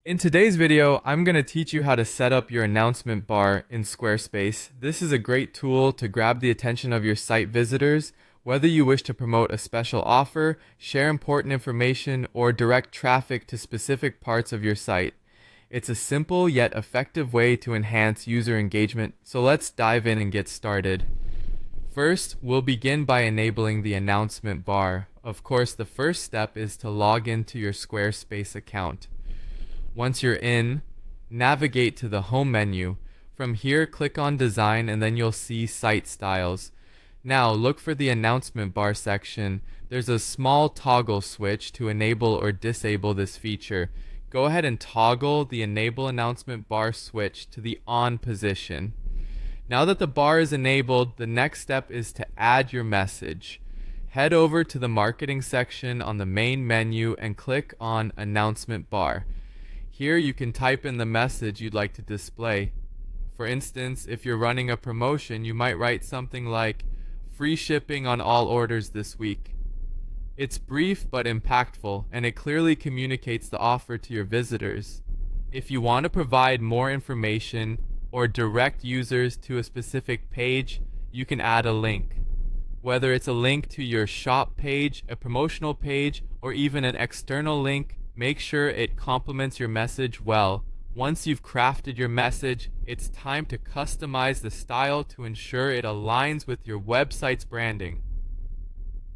In today's video, I'm going to teach you how to set up your announcement bar in Squarespace. This is a great tool to grab the attention of your site visitors, whether you wish to promote a special offer, share important information, or direct traffic to specific parts of your site. It's a simple yet effective way to enhance user engagement, so let's dive in and get started. First, we'll begin by enabling the announcement bar. Of course, the first step is to log into your Squarespace account. Once you're in, navigate to the home menu. From here, click on Design and then you'll see Site Styles. Now, look for the announcement bar section. There's a small toggle switch to enable or disable this feature. Go ahead and toggle the Enable Announcement Bar switch to the On position. Now that the bar is enabled, the next step is to add your message. Head over to the Marketing section on the main menu and click on Announcement Bar. Here you can type in the message you'd like to display. For instance, if you're running a promotion, you might write something like, "Free shipping on all orders this week." It's brief but impactful, and it clearly communicates the offer to your visitors. If you want to provide more information or direct users to a specific page, you can add a link. Whether it's a link to your shop page, a promotional page, or even an external link, make sure it complements your message well. Once you've crafted your message, it's time to customize the style to ensure it aligns with your website's branding.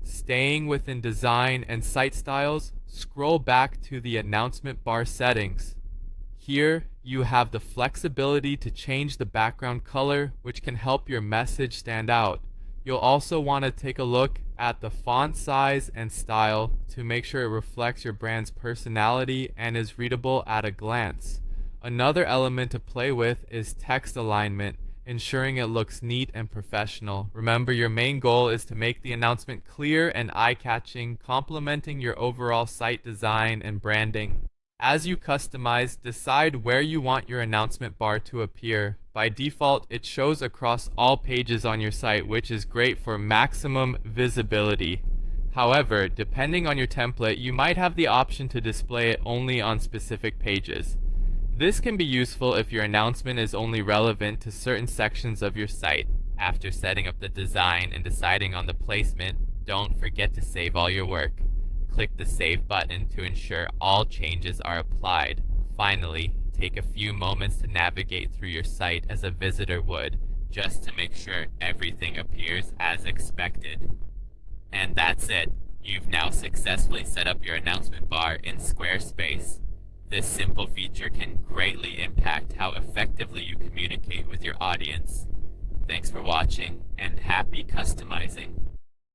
Staying within design and site styles, scroll back to the announcement bar settings. Here, you have the flexibility to change the background color, which can help your message stand out. You'll also want to take a look at the font size and style to make sure it reflects your brand's personality and is readable at a glance. Another element to play with is text alignment, ensuring it looks neat and professional. Remember, your main goal is to make the announcement clear and eye-catching, complementing your overall site design and branding. As you customize, decide where you want your announcement bar to appear. By default, it shows across all pages on your site, which is great for maximum visibility. However, depending on your template, you might have the option to display it only on specific pages. This can be useful if your announcement is only relevant to certain sections of your site. After setting up the design and deciding on the placement, don't forget to save all your work. Click the Save button to ensure all changes are applied. Finally, take a few moments to navigate through your site as a visitor would, just to make sure everything appears as expected. And that's it. You've now successfully set up your announcement bar in Squarespace. This simple feature can greatly impact how effectively you communicate with your audience. Thanks for watching, and happy customizing.